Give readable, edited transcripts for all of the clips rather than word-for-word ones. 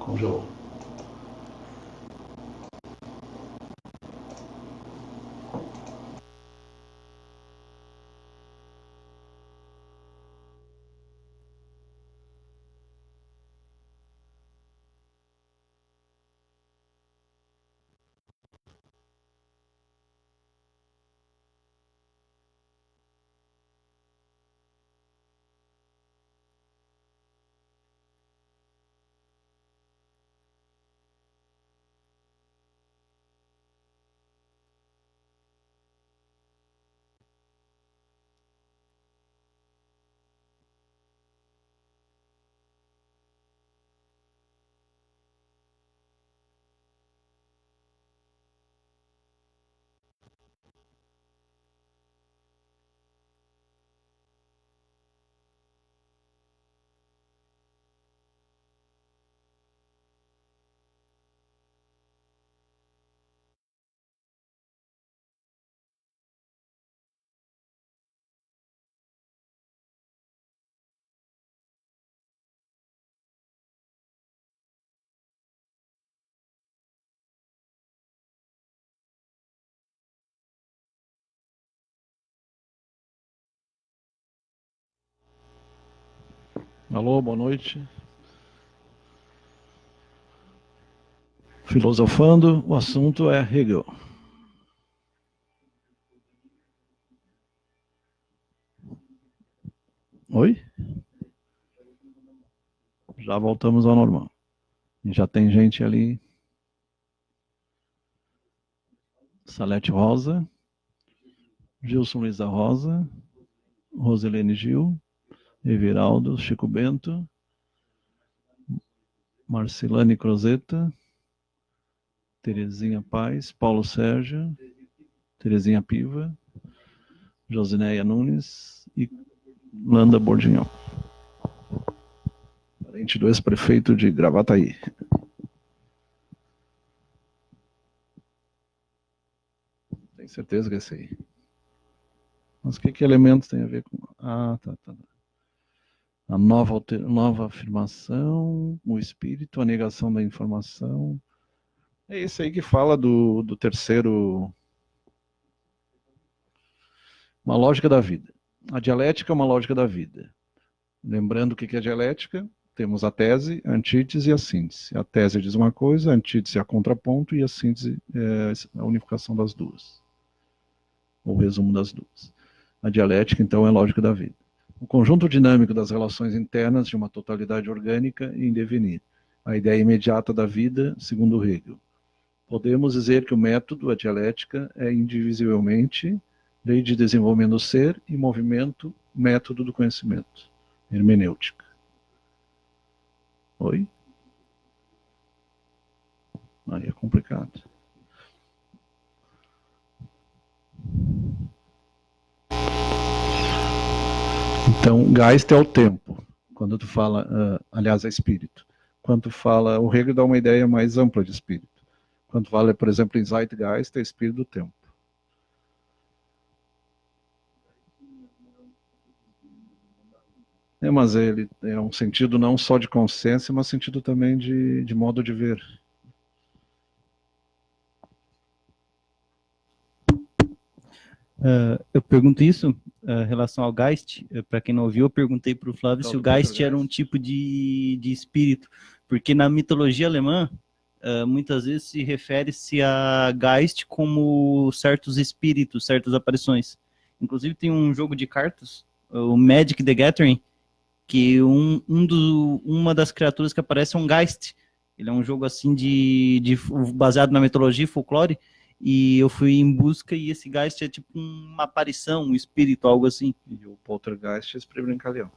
Congelou. Alô, boa noite. Filosofando, o assunto é Hegel. Oi? Já voltamos ao normal. Já tem gente ali. Salete Rosa, Gilson Luiz da Rosa, Roselene Gil, Everaldo, Chico Bento, Marcelane Crozeta, Terezinha Paz, Paulo Sérgio, Terezinha Piva, Josineia Nunes e Landa Bordignon. Parente do ex-prefeito de Gravataí. Tenho certeza que é esse aí. Mas o que elementos tem a ver com... Ah, tá. A nova afirmação, o espírito, a negação da informação. É esse aí que fala do terceiro... Uma lógica da vida. A dialética é uma lógica da vida. Lembrando o que é dialética, temos a tese, a antítese e a síntese. A tese diz uma coisa, a antítese é a contraponto e a síntese é a unificação das duas. Ou resumo das duas. A dialética, então, é a lógica da vida. O conjunto dinâmico das relações internas de uma totalidade orgânica em devenir. A ideia imediata da vida, segundo Hegel. Podemos dizer que o método, a dialética, é indivisivelmente lei de desenvolvimento do ser e movimento, método do conhecimento. Hermenêutica. Oi? Aí é complicado. Então, Geist é o tempo. Quando tu fala, aliás, é espírito. Quando tu fala, o Hegel dá uma ideia mais ampla de espírito. Quando tu fala, por exemplo, em Zeitgeist, é espírito do tempo. Mas ele é um sentido não só de consciência, mas sentido também de modo de ver. Eu pergunto isso em relação ao Geist. Para quem não ouviu, eu perguntei para o Flávio se o Geist era um tipo de espírito, porque na mitologia alemã, muitas vezes se refere-se a Geist como certos espíritos, certas aparições. Inclusive tem um jogo de cartas, o Magic the Gathering, que uma das criaturas que aparece é um Geist. Ele é um jogo assim baseado na mitologia e folclore, e eu fui em busca e esse Geist é tipo uma aparição, um espírito, algo assim. E o Poltergeist é esse brincalhão.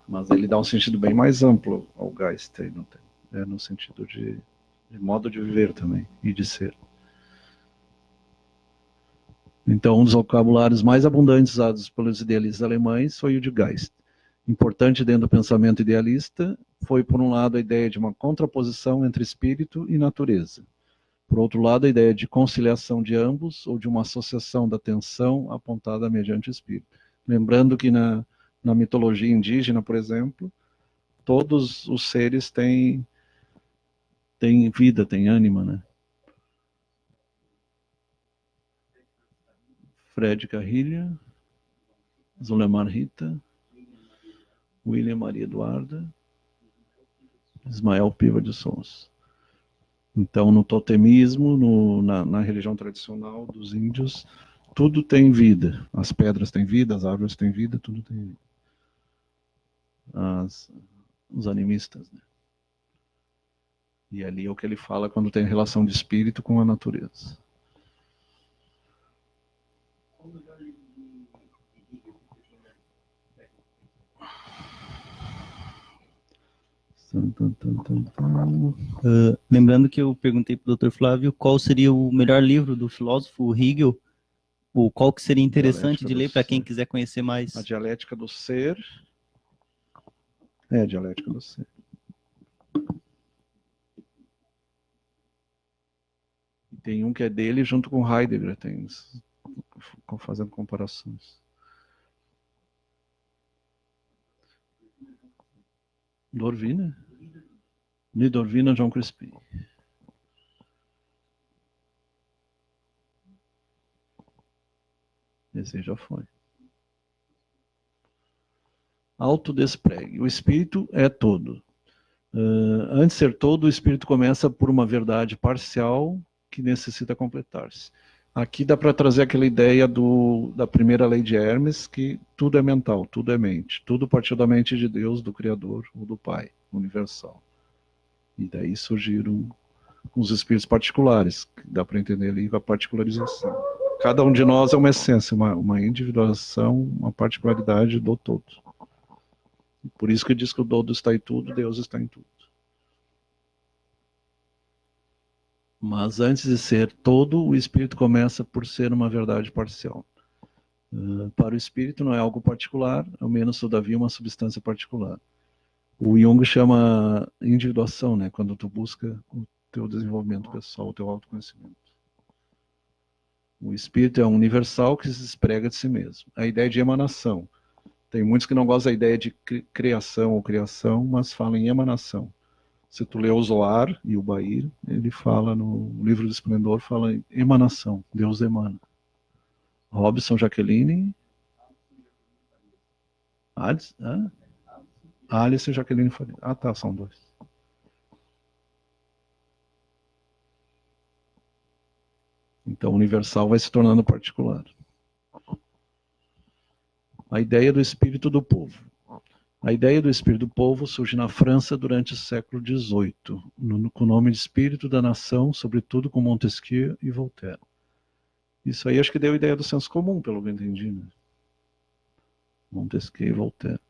Mas ele dá um sentido bem mais amplo ao Geist aí, no sentido de modo de viver também e de ser. Então, um dos vocabulários mais abundantes usados pelos idealistas alemães foi o de Geist. Importante dentro do pensamento idealista foi, por um lado, a ideia de uma contraposição entre espírito e natureza. Por outro lado, a ideia de conciliação de ambos, ou de uma associação da tensão apontada mediante o espírito. Lembrando que na mitologia indígena, por exemplo, todos os seres têm vida, têm ânima, né? Fred Carrilha, Zulemar Rita, William Maria Eduarda, Ismael Piva de Sons. Então, no totemismo, na religião tradicional dos índios, tudo tem vida. As pedras têm vida, as árvores têm vida, tudo tem vida. Os animistas, né? E ali é o que ele fala quando tem relação de espírito com a natureza. Lembrando que eu perguntei para o Dr. Flávio qual seria o melhor livro do filósofo Hegel, ou qual que seria interessante de ler para quem quiser conhecer mais. A Dialética do Ser. A Dialética do Ser. E tem um que é dele junto com Heidegger, fazendo comparações. Dorvina? Lidorvina John Crispin. Esse já foi. Autodespregue. O espírito é todo. Antes de ser todo, o espírito começa por uma verdade parcial que necessita completar-se. Aqui dá para trazer aquela ideia da primeira lei de Hermes, que tudo é mental, tudo é mente. Tudo partiu da mente de Deus, do Criador ou do Pai, universal. E daí surgiram os espíritos particulares, que dá para entender ali a particularização. Cada um de nós é uma essência, uma individuação, uma particularidade do todo. Por isso que diz que o todo está em tudo, Deus está em tudo. Mas antes de ser todo, o espírito começa por ser uma verdade parcial. Para o espírito não é algo particular, ao menos todavia uma substância particular. O Jung chama individuação, né? Quando tu busca o teu desenvolvimento pessoal, o teu autoconhecimento. O espírito é um universal que se desprega de si mesmo. A ideia de emanação. Tem muitos que não gostam da ideia de criação ou criação, mas falam em emanação. Se tu lê o Zohar e o Bahir, ele fala no livro do Esplendor, fala em emanação, Deus emana. Robson Jaqueline, Alice e Jaqueline Faria. Ah, tá, são dois. Então, o universal vai se tornando particular. A ideia do espírito do povo. A ideia do espírito do povo surge na França durante o século XVIII, com o nome de espírito da nação, sobretudo com Montesquieu e Voltaire. Isso aí acho que deu a ideia do senso comum, pelo que eu entendi, né? Montesquieu e Voltaire.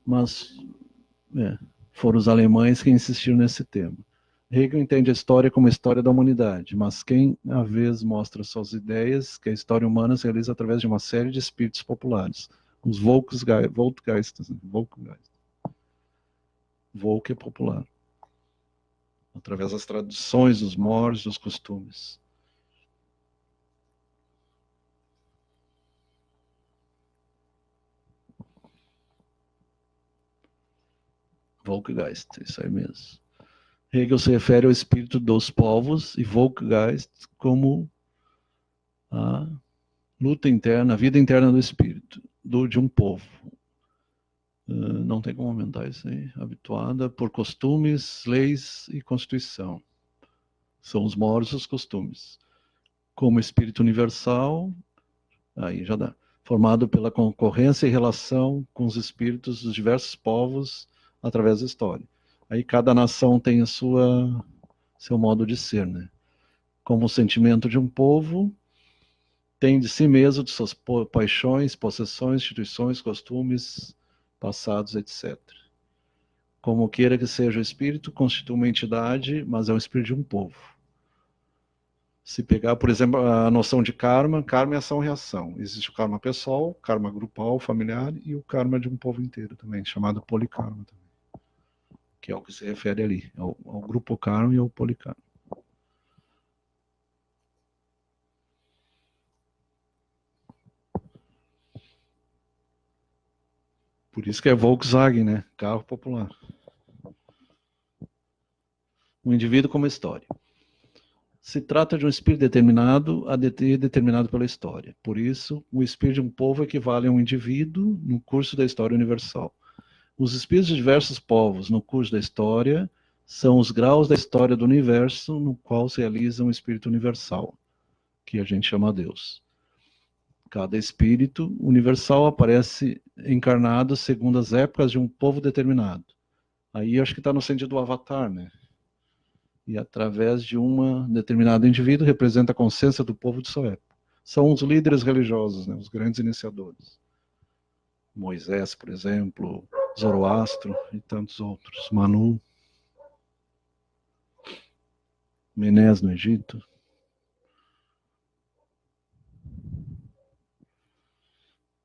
Mas foram os alemães que insistiram nesse tema. Hegel entende a história como a história da humanidade, mas quem, à vez, mostra suas ideias, que a história humana se realiza através de uma série de espíritos populares. Os Volkgeistes. Volk é popular. Através das tradições, dos modos, dos costumes. Volkgeist, isso aí mesmo. Hegel se refere ao espírito dos povos e Volkgeist como a luta interna, a vida interna do espírito, de um povo. Não tem como aumentar isso aí. Habituada por costumes, leis e constituição. São os modos e os costumes. Como espírito universal, aí já dá. Formado pela concorrência e relação com os espíritos dos diversos povos através da história. Aí cada nação tem seu modo de ser, né? Como o sentimento de um povo tem de si mesmo, de suas paixões, possessões, instituições, costumes, passados, etc. Como queira que seja o espírito, constitui uma entidade, mas é o espírito de um povo. Se pegar, por exemplo, a noção de karma, karma é ação-reação. Existe o karma pessoal, karma grupal, familiar e o karma de um povo inteiro também, chamado polikarma também. Que é o que se refere ali, ao grupo karma e ao polikarma. Por isso que é Volkswagen, né? Carro popular. O indivíduo como história. Se trata de um espírito determinado a determinado pela história. Por isso, o espírito de um povo equivale a um indivíduo no curso da história universal. Os espíritos de diversos povos no curso da história são os graus da história do universo no qual se realiza um espírito universal, que a gente chama Deus. Cada espírito universal aparece encarnado segundo as épocas de um povo determinado. Aí acho que está no sentido do avatar, né? E através de um determinado indivíduo representa a consciência do povo de sua época. São os líderes religiosos, né? Os grandes iniciadores. Moisés, por exemplo, Zoroastro e tantos outros. Manu, Menés no Egito.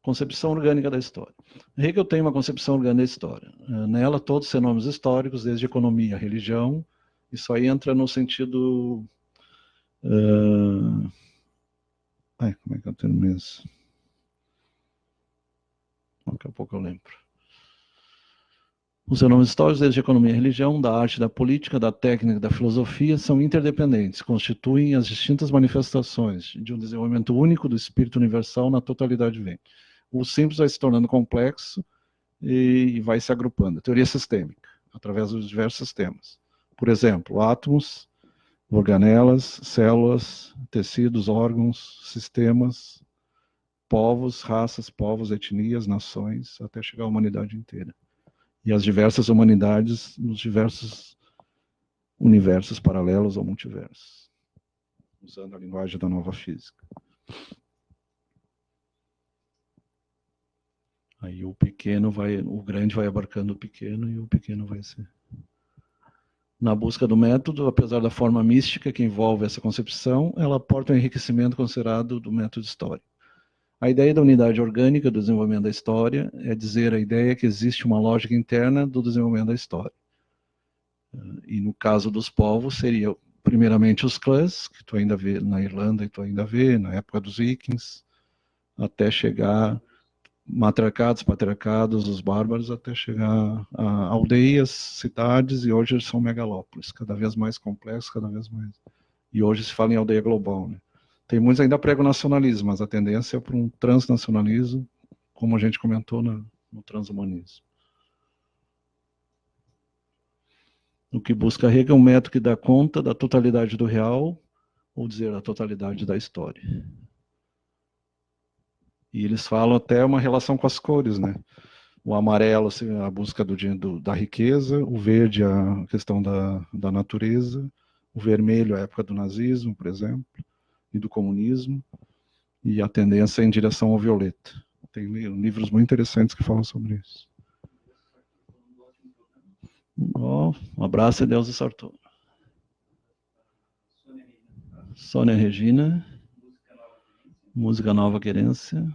Concepção orgânica da história. Hegel tem uma concepção orgânica da história. Nela, todos os fenômenos históricos, desde economia a religião, isso aí entra no sentido... como é que é o termo mesmo? Daqui a pouco eu lembro. Os fenômenos históricos, desde a economia e a religião, da arte, da política, da técnica, da filosofia, são interdependentes, constituem as distintas manifestações de um desenvolvimento único do espírito universal na totalidade vivente. O simples vai se tornando complexo e vai se agrupando. A teoria sistêmica, através dos diversos sistemas. Por exemplo, átomos, organelas, células, tecidos, órgãos, sistemas, povos, raças, povos, etnias, nações, até chegar à humanidade inteira. E as diversas humanidades nos diversos universos paralelos ao multiverso, usando a linguagem da nova física. Aí o grande vai abarcando o pequeno e o pequeno vai ser. Na busca do método, apesar da forma mística que envolve essa concepção, ela aporta um enriquecimento considerado do método histórico. A ideia da unidade orgânica do desenvolvimento da história é dizer a ideia que existe uma lógica interna do desenvolvimento da história. E no caso dos povos, seria primeiramente os clãs, que tu ainda vê na Irlanda e tu ainda vê, na época dos vikings, até chegar matriarcados, patriarcados, os bárbaros, até chegar a aldeias, cidades, e hoje são megalópolis, cada vez mais complexos, cada vez mais. E hoje se fala em aldeia global, né? Tem muitos ainda pregam nacionalismo, mas a tendência é para um transnacionalismo, como a gente comentou no transhumanismo. O que busca Hegel é um método que dá conta da totalidade do real, ou dizer, da totalidade da história. E eles falam até uma relação com as cores, né? O amarelo, assim, a busca da riqueza, o verde, a questão da natureza, o vermelho, a época do nazismo, por exemplo, e do comunismo, e a tendência em direção ao violeta. Tem livros muito interessantes que falam sobre isso. Um abraço e Deus e Sartor. Sônia Regina. Música Nova Querência.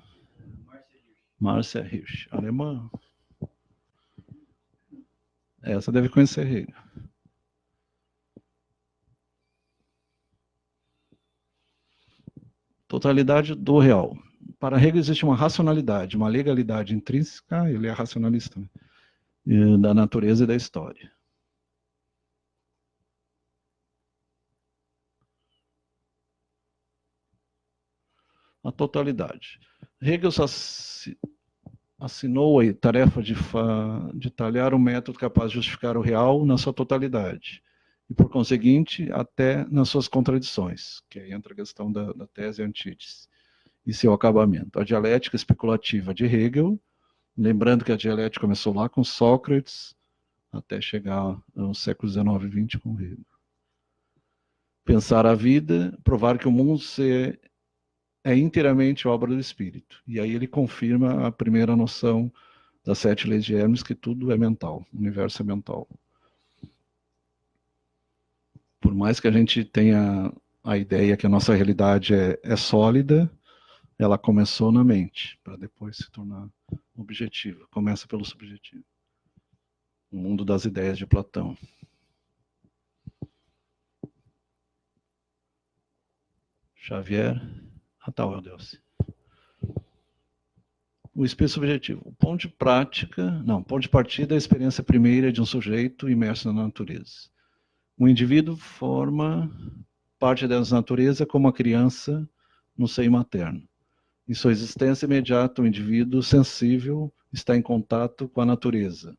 Márcia Hirsch, alemã. Essa deve conhecer Hegel. Totalidade do real. Para Hegel existe uma racionalidade, uma legalidade intrínseca, ele é racionalista, né? Da natureza e da história. A totalidade. Hegel assinou a tarefa de talhar um método capaz de justificar o real na sua totalidade, e por conseguinte, até nas suas contradições, que aí entra a questão da tese e antítese, e seu acabamento. A dialética especulativa de Hegel, lembrando que a dialética começou lá com Sócrates, até chegar no século XIX e XX com Hegel. Pensar a vida, provar que o mundo é inteiramente obra do espírito. E aí ele confirma a primeira noção das 7 leis de Hermes, que tudo é mental, o universo é mental. Por mais que a gente tenha a ideia que a nossa realidade é sólida, ela começou na mente, para depois se tornar objetiva. Começa pelo subjetivo. O mundo das ideias de Platão. Xavier. Tal, meu Deus. O espírito subjetivo. O ponto de partida é a experiência primeira de um sujeito imerso na natureza. O indivíduo forma parte dessa natureza como a criança no seio materno. Em sua existência imediata, o indivíduo sensível está em contato com a natureza.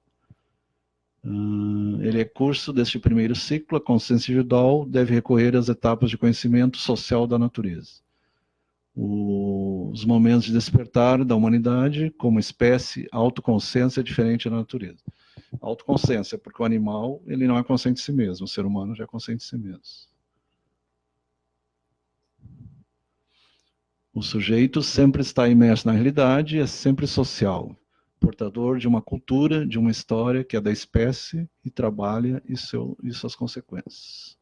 Ele é curso deste primeiro ciclo. A consciência individual deve recorrer às etapas de conhecimento social da natureza. Os momentos de despertar da humanidade como espécie, autoconsciência é diferente da natureza. Autoconsciência, porque o animal ele não é consciente de si mesmo, o ser humano já é consciente de si mesmo. O sujeito sempre está imerso na realidade, é sempre social, portador de uma cultura, de uma história que é da espécie e trabalha e suas consequências.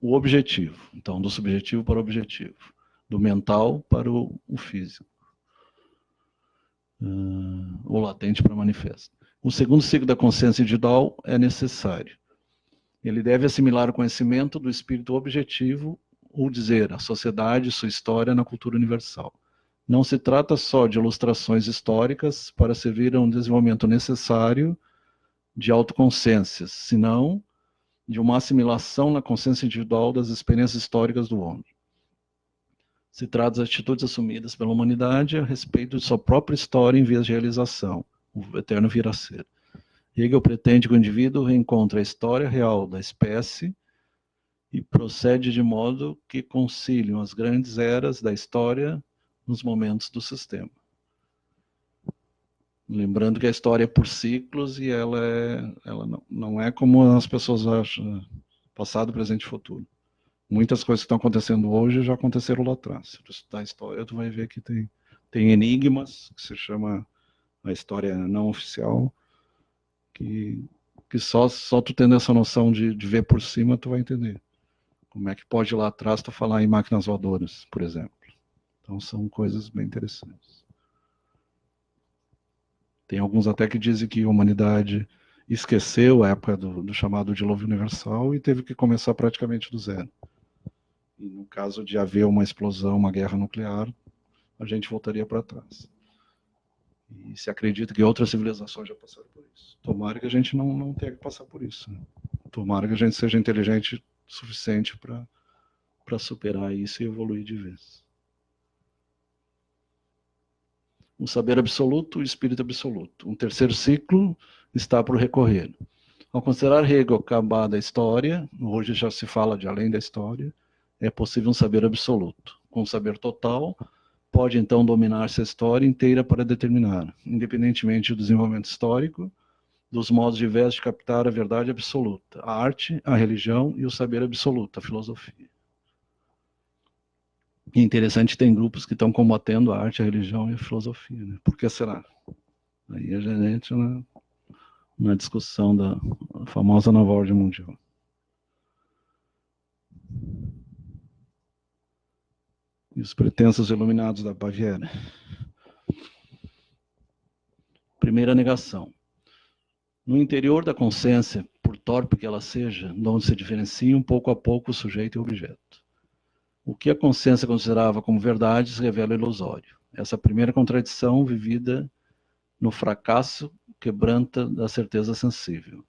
O objetivo, então, do subjetivo para o objetivo, do mental para o físico, o latente para o manifesto. O segundo ciclo da consciência individual é necessário. Ele deve assimilar o conhecimento do espírito objetivo, ou dizer, a sociedade, sua história na cultura universal. Não se trata só de ilustrações históricas para servir a um desenvolvimento necessário de autoconsciências, senão de uma assimilação na consciência individual das experiências históricas do homem. Se trata das atitudes assumidas pela humanidade a respeito de sua própria história em vias de realização, o eterno vir a ser. Hegel pretende que o indivíduo reencontre a história real da espécie e procede de modo que conciliam as grandes eras da história nos momentos do sistema. Lembrando que a história é por ciclos e ela não é como as pessoas acham, passado, presente e futuro. Muitas coisas que estão acontecendo hoje já aconteceram lá atrás. Se tu estudar a história, tu vai ver que tem enigmas, que se chama a história não oficial, que só tu tendo essa noção de ver por cima, tu vai entender. Como é que pode lá atrás tu falar em máquinas voadoras, por exemplo. Então são coisas bem interessantes. Tem alguns até que dizem que a humanidade esqueceu a época do chamado dilúvio universal e teve que começar praticamente do zero. E no caso de haver uma explosão, uma guerra nuclear, a gente voltaria para trás. E se acredita que outras civilizações já passaram por isso. Tomara que a gente não tenha que passar por isso. Né? Tomara que a gente seja inteligente o suficiente para superar isso e evoluir de vez. O saber absoluto e o espírito absoluto. Um terceiro ciclo está por recorrer. Ao considerar Hegel acabada a história, hoje já se fala de além da história, é possível um saber absoluto. Com um saber total, pode então dominar-se a história inteira para determinar, independentemente do desenvolvimento histórico, dos modos diversos de captar a verdade absoluta, a arte, a religião e o saber absoluto, a filosofia. E é interessante, tem grupos que estão combatendo a arte, a religião e a filosofia. Né? Por que será? Aí a gente na discussão da famosa nova ordem mundial. E os pretensos iluminados da Baviera. Primeira negação. No interior da consciência, por torpe que ela seja, de onde se diferenciam pouco a pouco o sujeito e o objeto. O que a consciência considerava como verdade se revela ilusório. Essa primeira contradição, vivida no fracasso, quebranta da certeza sensível.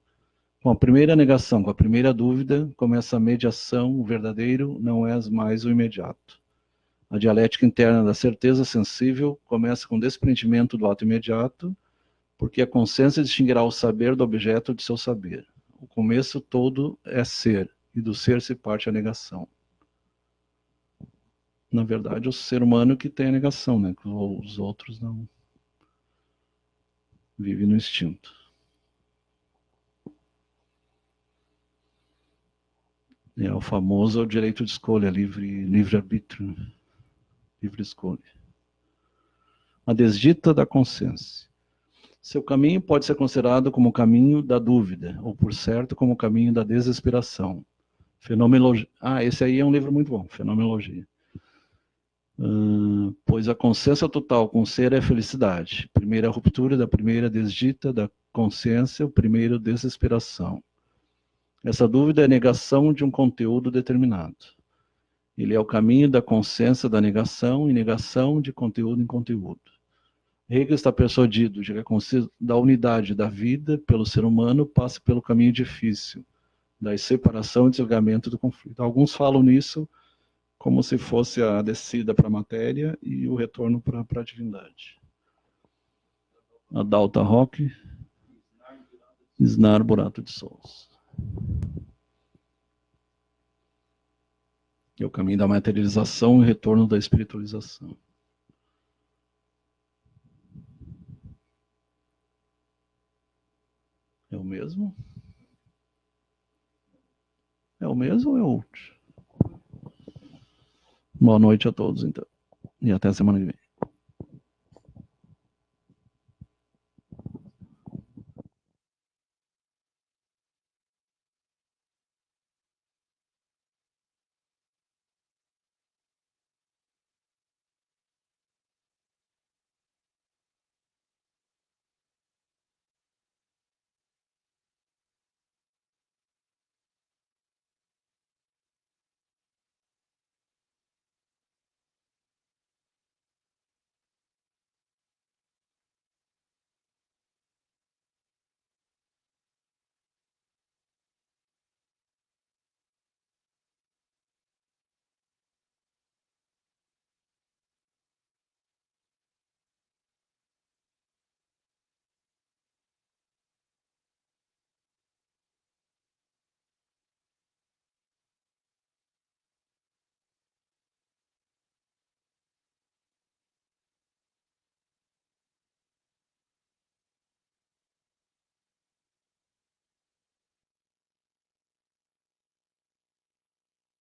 Com a primeira negação, com a primeira dúvida, começa a mediação, o verdadeiro não é mais o imediato. A dialética interna da certeza sensível começa com o desprendimento do ato imediato, porque a consciência distinguirá o saber do objeto de seu saber. O começo todo é ser, e do ser se parte a negação. Na verdade, o ser humano que tem a negação, né? Os outros não vivem no instinto. É o famoso direito de escolha, livre-arbítrio, livre escolha. A desdita da consciência. Seu caminho pode ser considerado como o caminho da dúvida, ou por certo como o caminho da desesperação. Fenomenologia. Esse aí é um livro muito bom, Fenomenologia. Pois a consciência total com o ser é felicidade. Primeira ruptura da primeira desdita da consciência, o primeiro desesperação. Essa dúvida é a negação de um conteúdo determinado. Ele é o caminho da consciência da negação e negação de conteúdo em conteúdo. Hegel está persuadido de que a consciência da unidade da vida pelo ser humano passa pelo caminho difícil da separação e desligamento do conflito. Alguns falam nisso como se fosse a descida para a matéria e o retorno para a divindade. Adalta Roque, Isnar Burato de Souza. É o caminho da materialização e retorno da espiritualização. É o mesmo? É o mesmo ou é outro? Boa noite a todos, então. E até a semana que vem.